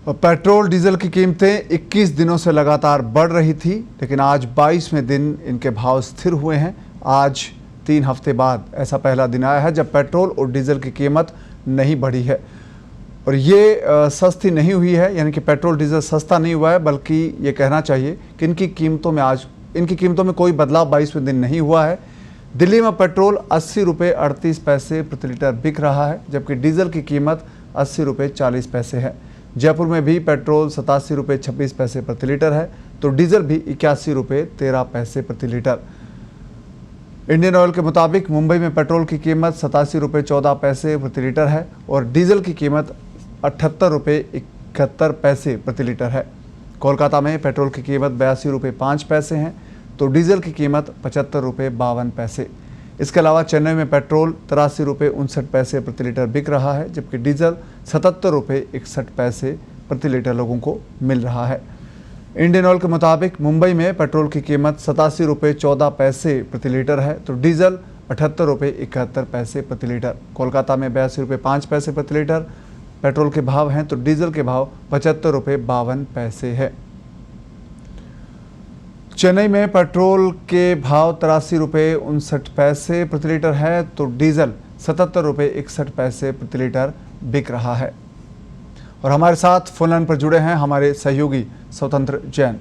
Petrol diesel की कीमतें 21 दिनों से लगातार बढ़ रही थी, लेकिन आज 22वें दिन इनके भाव स्थिर हुए हैं। आज 3 हफ्ते बाद ऐसा पहला दिन आया है जब पेट्रोल और डीजल की कीमत नहीं बढ़ी है। और ये सस्ती नहीं हुई है, यानी कि पेट्रोल डीजल सस्ता नहीं हुआ है, बल्कि ये कहना चाहिए कि इनकी कीमतों में कोई बदलाव 22वें दिन नहीं हुआ है। दिल्ली में पेट्रोल 80 रुपये 38 पैसे प्रति लीटर बिक रहा है, जबकि डीजल की कीमत 80 रुपये 40 पैसे है। जयपुर में भी पेट्रोल 87 रुपये 26 पैसे प्रति लीटर है, तो डीजल भी 81 रुपये 13 पैसे प्रति लीटर। इंडियन ऑयल के मुताबिक मुंबई में पेट्रोल की कीमत 87 रुपये 14 पैसे प्रति लीटर है और डीजल की कीमत 78 रुपये 71 पैसे प्रति लीटर है। कोलकाता में पेट्रोल की कीमत 82 रुपये 5 पैसे हैं, तो डीजल की कीमत 75 रुपये 52 पैसे। इसके अलावा चेन्नई में पेट्रोल 83 रुपये 59 पैसे प्रति लीटर बिक रहा है, जबकि डीजल 77 रुपये 61 पैसे प्रति लीटर लोगों को मिल रहा है। इंडियन ऑयल के मुताबिक मुंबई में पेट्रोल की कीमत 87 रुपये 14 पैसे प्रति लीटर है, तो डीजल 78 रुपये 71 पैसे प्रति लीटर। कोलकाता में 82 रुपये 5 पैसे प्रति लीटर पेट्रोल के भाव हैं, तो डीजल के भाव 75 रुपये 52 पैसे है। चेन्नई में पेट्रोल के भाव 83 रुपये 59 पैसे प्रति लीटर है, तो डीजल 77 रुपये 61 पैसे प्रति लीटर बिक रहा है। और हमारे साथ फोन लाइन पर जुड़े हैं हमारे सहयोगी स्वतंत्र जैन।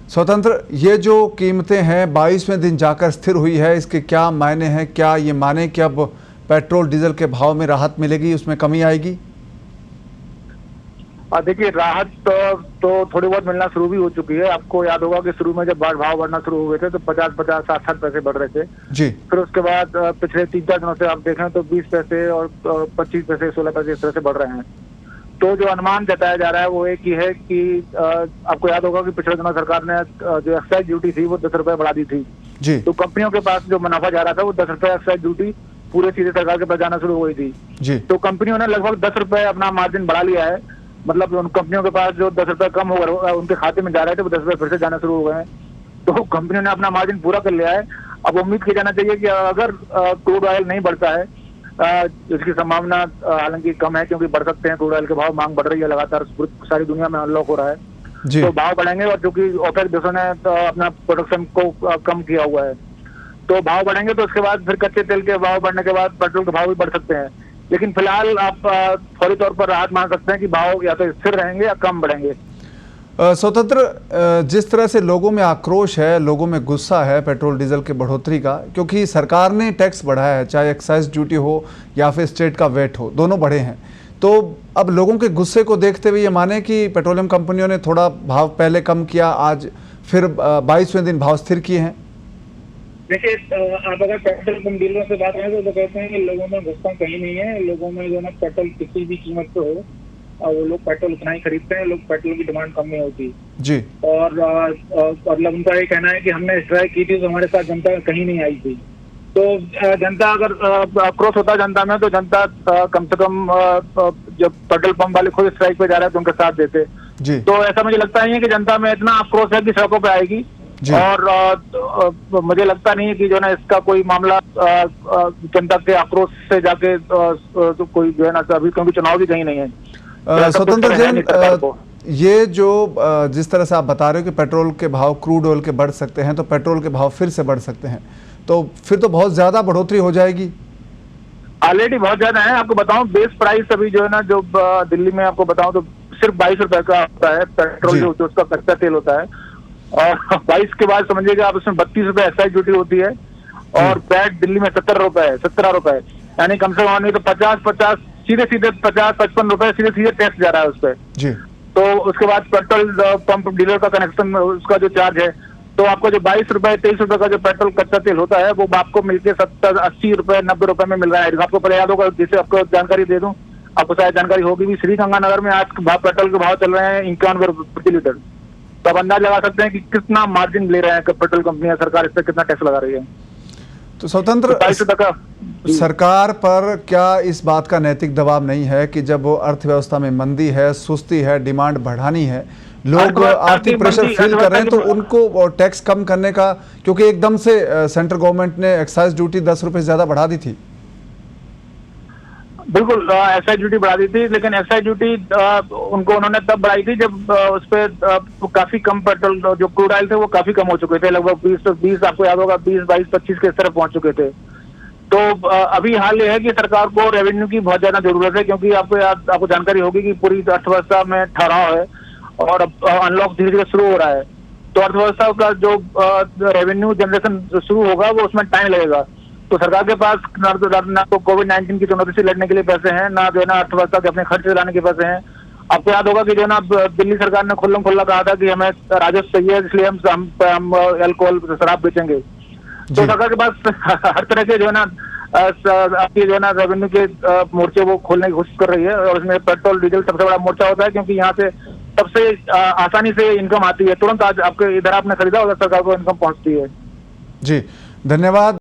स्वतंत्र, ये जो कीमतें हैं 22वें दिन जाकर स्थिर हुई है, इसके क्या मायने हैं? क्या ये माने कि अब पेट्रोल डीजल के भाव में राहत मिलेगी, उसमें कमी आएगी? देखिए, राहत तो थोड़ी बहुत मिलना शुरू भी हो चुकी है। आपको याद होगा कि शुरू में जब भाव बढ़ना शुरू हुए थे तो 50-50 60 पैसे बढ़ रहे थे जी। फिर उसके बाद पिछले 3-4 दिनों से आप देखें तो 20 पैसे और 25 पैसे 16 पैसे इस तरह से बढ़ रहे हैं। तो जो अनुमान जताया जा रहा है वो एक ही है कि आपको याद होगा कि पिछले दिनों सरकार ने जो एक्साइज ड्यूटी थी वो 10 रुपए बढ़ा दी थी जी। तो कंपनियों के पास जो मुनाफा जा रहा था वो 10 रुपए एक्साइज ड्यूटी पूरे सीधे सरकार के पास जाना शुरू हो गई थी जी। तो कंपनियों ने लगभग 10 रुपए अपना मार्जिन बढ़ा लिया है। मतलब उन कंपनियों के पास जो 10 रुपए कम हो उनके खाते में जा रहे थे वो 10 रुपए फिर से जाना शुरू हो गए हैं। तो कंपनियों ने अपना मार्जिन पूरा कर लिया है। अब उम्मीद की जाना चाहिए कि अगर क्रूड ऑयल नहीं बढ़ता है, इसकी संभावना हालांकि कम है क्योंकि बढ़ सकते हैं क्रूड ऑयल के भाव, मांग बढ़ रही है लगातार, सारी दुनिया में अनलॉक हो रहा है तो भाव बढ़ेंगे। और चूंकि ओपेक देशों ने अपना प्रोडक्शन को कम किया हुआ है तो भाव बढ़ेंगे। तो उसके बाद फिर कच्चे तेल के भाव बढ़ने के बाद पेट्रोल के भाव भी बढ़ सकते हैं। लेकिन फिलहाल आप फौरी तौर पर राहत मान सकते हैं कि भाव या तो स्थिर रहेंगे या कम बढ़ेंगे। स्वतंत्र, जिस तरह से लोगों में आक्रोश है, लोगों में गुस्सा है पेट्रोल डीजल के बढ़ोतरी का, क्योंकि सरकार ने टैक्स बढ़ाया है, चाहे एक्साइज ड्यूटी हो या फिर स्टेट का वेट हो, दोनों बढ़े हैं। तो अब लोगों के गुस्से को देखते हुए ये माने कि पेट्रोलियम कंपनियों ने थोड़ा भाव पहले कम किया, आज फिर 22वें दिन भाव स्थिर किए हैं। देखिए, आप अगर पेट्रोल पंप डीलरों से बात करें तो कहते हैं कि लोगों में गुस्सा कहीं नहीं है। लोगों में जो है पेट्रोल किसी भी कीमत पे हो वो लोग पेट्रोल उतना ही खरीदते हैं। लोग पेट्रोल की डिमांड कम नहीं होती जी। और मतलब उनका ये कहना है कि हमने स्ट्राइक की थी तो हमारे साथ जनता कहीं नहीं आई थी। तो जनता अगर आक्रोश होता जनता में तो जनता कम से कम जब पेट्रोल पंप वाले खुद स्ट्राइक पे जा रहे हैं तो उनके साथ देते जी। तो ऐसा मुझे लगता नहीं है कि जनता में इतना आक्रोश है कि सड़कों पे आएगी। और मुझे लगता नहीं है कि जो है इसका कोई मामला जनता के आक्रोश से जाके तो कोई जो है ना अभी क्योंकि चुनाव भी कहीं नहीं है। स्वतंत्र जैन, ये जो जिस तरह से आप बता रहे हो कि पेट्रोल के भाव क्रूड ऑयल के बढ़ सकते हैं, तो पेट्रोल के भाव फिर से बढ़ सकते हैं, तो फिर तो बहुत ज्यादा बढ़ोतरी हो जाएगी। ऑलरेडी बहुत ज्यादा है। आपको बताऊं बेस प्राइस अभी जो है ना जो दिल्ली में आपको बताऊं तो सिर्फ 22 रुपए का होता है पेट्रोल, जो उसका कच्चा तेल होता है। और 22 के बाद समझिएगा आप उसमें 32 रुपए एक्साइज ड्यूटी होती है और वैट दिल्ली में 17 रुपए, यानी कम से कम नहीं तो 50 सीधे 50-55 रुपए सीधे टैक्स जा रहा है उस पर जी। तो उसके बाद पेट्रोल पंप डीलर का कनेक्शन उसका जो चार्ज है, तो आपको जो 22 रुपए 23 रुपए का जो पेट्रोल कच्चा तेल होता है वो आपको मिलके 70-80 रुपए 90 रुपए में मिल रहा है। आपको पहले याद होगा, जिसे आपको जानकारी दे दूं, आपको शायद जानकारी होगी भी, श्रीगंगानगर में आज पेट्रोल के भाव चल रहे हैं 51 रुपए प्रति लीटर। तो आप अंदाज लगा सकते हैं कि कितना मार्जिन ले रहे हैं पेट्रोल कंपनियां, सरकार इस पर कितना टैक्स लगा रही है। तो स्वतंत्र, सरकार पर क्या इस बात का नैतिक दबाव नहीं है कि जब वो अर्थव्यवस्था में मंदी है, सुस्ती है, डिमांड बढ़ानी है, लोग आर्थिक प्रेशर फील कर रहे हैं, तो उनको टैक्स कम करने का, क्योंकि एकदम से सेंट्रल गवर्नमेंट ने एक्साइज ड्यूटी 10 रुपए ज्यादा बढ़ा दी थी। बिल्कुल एक्साइज ड्यूटी बढ़ा दी थी, लेकिन एक्साइज ड्यूटी उन्होंने तब बढ़ाई थी जब उस पर काफी कम पेट्रोल, जो क्रूड ऑयल थे वो काफी कम हो चुके थे, लगभग 20 आपको याद होगा 20, 22, 25 के इस तरफ पहुंच चुके थे। तो अभी हाल ये है कि सरकार को रेवेन्यू की बहुत ज्यादा जरूरत है, क्योंकि आपको जानकारी होगी कि पूरी अर्थव्यवस्था में ठहराव है और अनलॉक धीरे धीरे शुरू हो रहा है। तो अर्थव्यवस्था का जो रेवेन्यू जनरेशन शुरू होगा वो उसमें टाइम लगेगा। तो सरकार के पास ना तो कोविड-19 की चुनौती से लड़ने के लिए पैसे हैं, ना जो है ना अर्थव्यवस्था के अपने खर्च चलाने के पैसे हैं। आपको याद होगा कि जो है ना दिल्ली सरकार ने खुल्लम खुल्ला कहा था कि हमें राजस्व चाहिए, इसलिए हम अल्कोहल शराब बेचेंगे। तो सरकार के पास हर तरह के जो है ना आपकी जो है ना रेवेन्यू के मोर्चे वो खोलने की कोशिश कर रही है, और उसमें पेट्रोल डीजल सबसे बड़ा मोर्चा होता है, क्योंकि यहाँ से सबसे आसानी से इनकम आती है, तुरंत आज आपके इधर आपने खरीदा उधर सरकार को इनकम पहुंचती है। जी, धन्यवाद।